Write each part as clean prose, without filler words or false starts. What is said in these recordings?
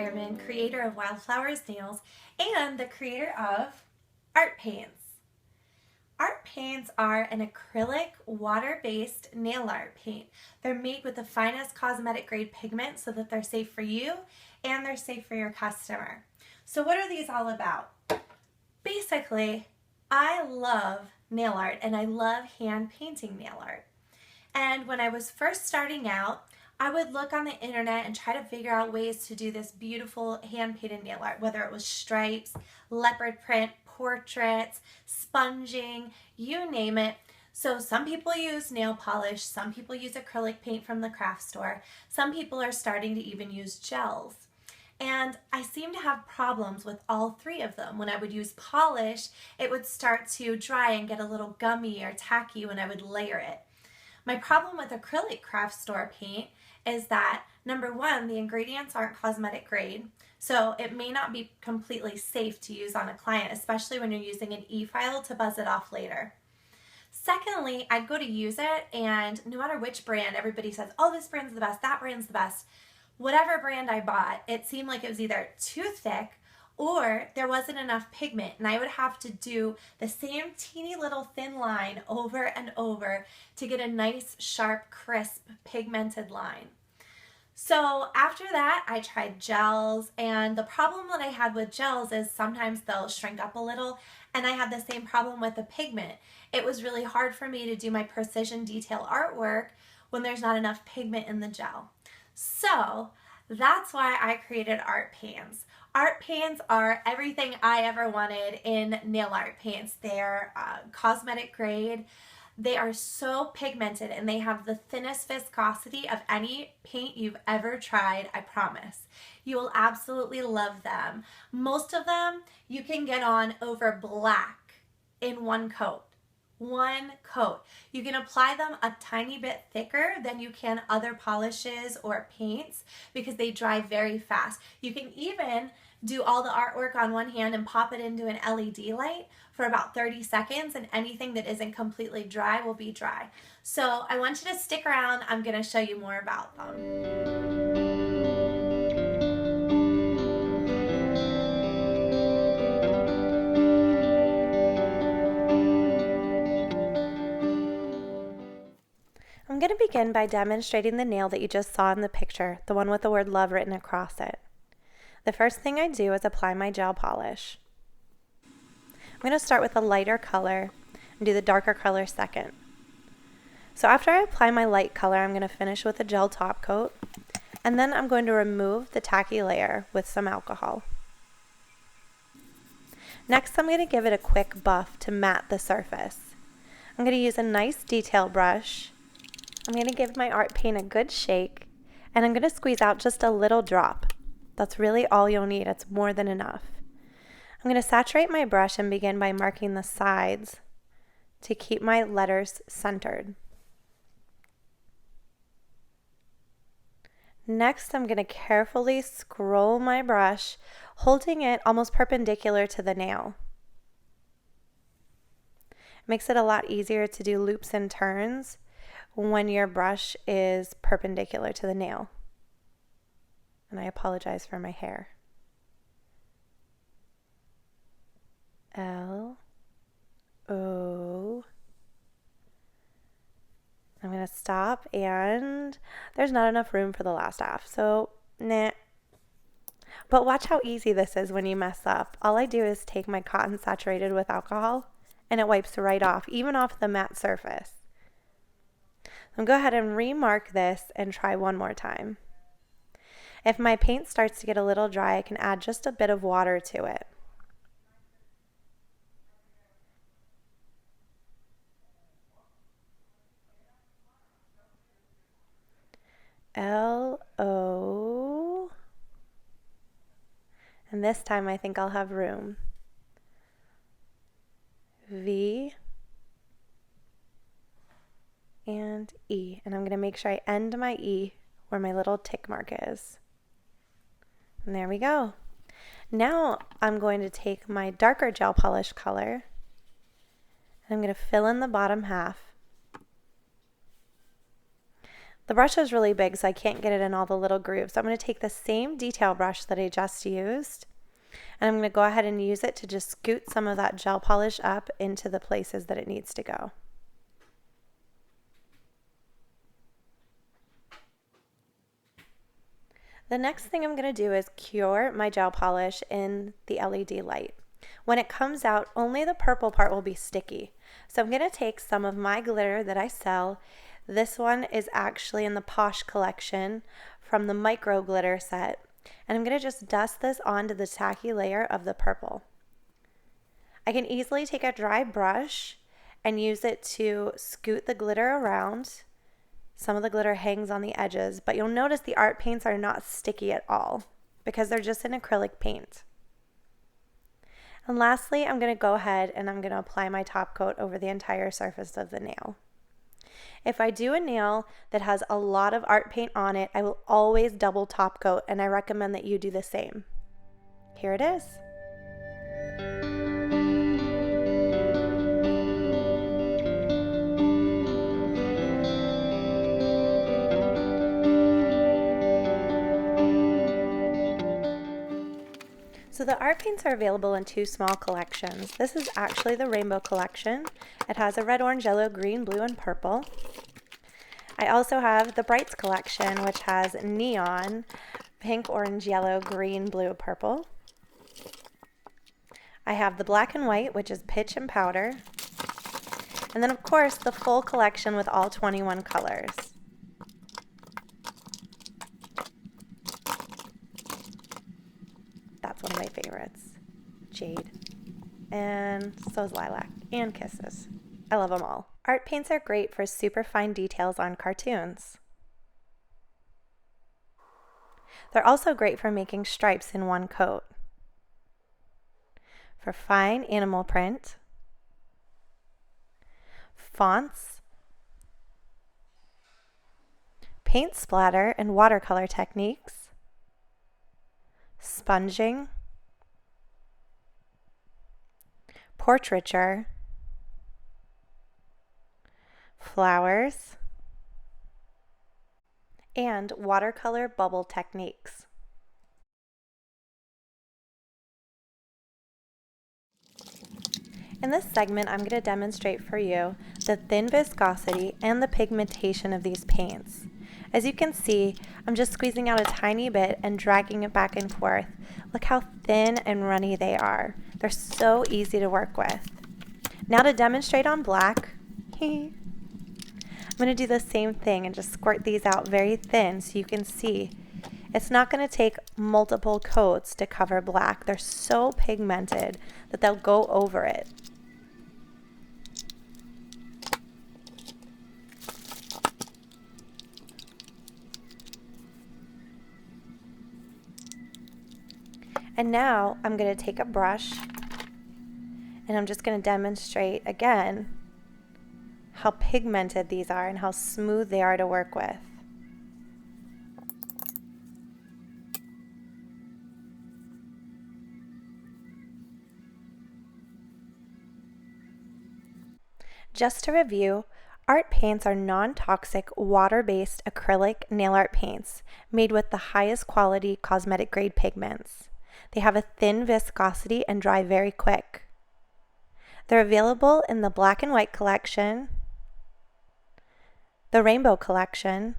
Sherman, creator of Wildflowers Nails and the creator of art paints. Art paints are an acrylic water-based nail art paint. They're made with the finest cosmetic grade pigment so that they're safe for you and they're safe for your customer. So what are these all about? Basically, I love nail art and I love hand painting nail art. And when I was first starting out, I would look on the internet and try to figure out ways to do this beautiful hand-painted nail art, whether it was stripes, leopard print, portraits, sponging, you name it. So some people use nail polish, some people use acrylic paint from the craft store, some people are starting to even use gels. And I seem to have problems with all three of them. When I would use polish, it would start to dry and get a little gummy or tacky when I would layer it. My problem with acrylic craft store paint is that, number one, the ingredients aren't cosmetic grade, so it may not be completely safe to use on a client, especially when you're using an e-file to buzz it off later. Secondly, I'd go to use it, and no matter which brand, everybody says, oh, this brand's the best, that brand's the best. Whatever brand I bought, it seemed like it was either too thick or there wasn't enough pigment, and I would have to do the same teeny little thin line over and over to get a nice, sharp, crisp, pigmented line. So after that, I tried gels, and the problem that I had with gels is sometimes they'll shrink up a little, and I had the same problem with the pigment. It was really hard for me to do my precision detail artwork when there's not enough pigment in the gel. So that's why I created art paints. Art paints are everything I ever wanted in nail art paints. They're cosmetic grade. They are so pigmented and they have the thinnest viscosity of any paint you've ever tried, I promise. You will absolutely love them. Most of them you can get on over black in one coat. One coat. You can apply them a tiny bit thicker than you can other polishes or paints because they dry very fast. You can even do all the artwork on one hand and pop it into an LED light for about 30 seconds, and anything that isn't completely dry will be dry. So I want you to stick around. I'm going to show you more about them. I'm going to begin by demonstrating the nail that you just saw in the picture, the one with the word love written across it. The first thing I do is apply my gel polish. I'm going to start with a lighter color and do the darker color second. So after I apply my light color, I'm going to finish with a gel top coat, and then I'm going to remove the tacky layer with some alcohol. Next, I'm going to give it a quick buff to matte the surface. I'm going to use a nice detail brush. I'm going to give my art paint a good shake, and I'm going to squeeze out just a little drop. That's really all you'll need. It's more than enough. I'm going to saturate my brush and begin by marking the sides to keep my letters centered. Next, I'm going to carefully scroll my brush, holding it almost perpendicular to the nail. It makes it a lot easier to do loops and turns when your brush is perpendicular to the nail. And I apologize for my hair. L, O. I'm going to stop, and there's not enough room for the last half, so nah. But watch how easy this is when you mess up. All I do is take my cotton saturated with alcohol, and it wipes right off, even off the matte surface. So go ahead and remark this and try one more time. If my paint starts to get a little dry, I can add just a bit of water to it. L-O. And this time I think I'll have room. V. And E. And I'm going to make sure I end my E where my little tick mark is. And there we go. Now I'm going to take my darker gel polish color, and I'm going to fill in the bottom half. The brush is really big, so I can't get it in all the little grooves. So I'm going to take the same detail brush that I just used, and I'm going to go ahead and use it to just scoot some of that gel polish up into the places that it needs to go. The next thing I'm going to do is cure my gel polish in the LED light. When it comes out, only the purple part will be sticky. So I'm going to take some of my glitter that I sell. This one is actually in the Posh collection from the micro glitter set. And I'm going to just dust this onto the tacky layer of the purple. I can easily take a dry brush and use it to scoot the glitter around. Some of the glitter hangs on the edges, but you'll notice the art paints are not sticky at all because they're just an acrylic paint. And lastly, I'm going to go ahead and I'm going to apply my top coat over the entire surface of the nail. If I do a nail that has a lot of art paint on it, I will always double top coat, and I recommend that you do the same. Here it is. So the art paints are available in two small collections. This is actually the rainbow collection. It has a red, orange, yellow, green, blue, and purple. I also have the Brights collection, which has neon, pink, orange, yellow, green, blue, purple. I have the black and white, which is pitch and powder. And then, of course, the full collection with all 21 colors. That's one of my favorites. Jade. And so is Lilac. And Kisses. I love them all. Art paints are great for super fine details on cartoons. They're also great for making stripes in one coat. For fine animal print, fonts, paint splatter and watercolor techniques, sponging, portraiture, flowers, and watercolor bubble techniques. In this segment, I'm going to demonstrate for you the thin viscosity and the pigmentation of these paints. As you can see, I'm just squeezing out a tiny bit and dragging it back and forth. Look how thin and runny they are. They're so easy to work with. Now to demonstrate on black, I'm going to do the same thing and just squirt these out very thin so you can see. It's not going to take multiple coats to cover black. They're so pigmented that they'll go over it. And now I'm going to take a brush and I'm just going to demonstrate again how pigmented these are and how smooth they are to work with. Just to review, art paints are non-toxic, water-based acrylic nail art paints made with the highest quality cosmetic grade pigments. They have a thin viscosity and dry very quick. They're available in the black and white collection, the rainbow collection,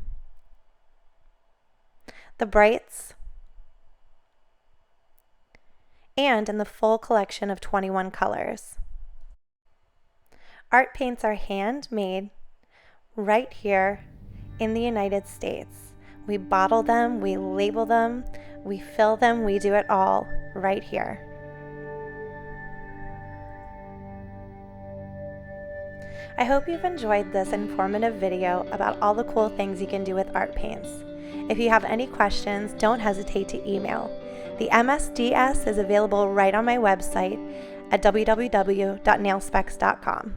the Brights, and in the full collection of 21 colors. Art paints are handmade right here in the United States. We bottle them, we label them, we fill them, we do it all right here. I hope you've enjoyed this informative video about all the cool things you can do with art paints. If you have any questions, don't hesitate to email. The MSDS is available right on my website at www.nailspecs.com.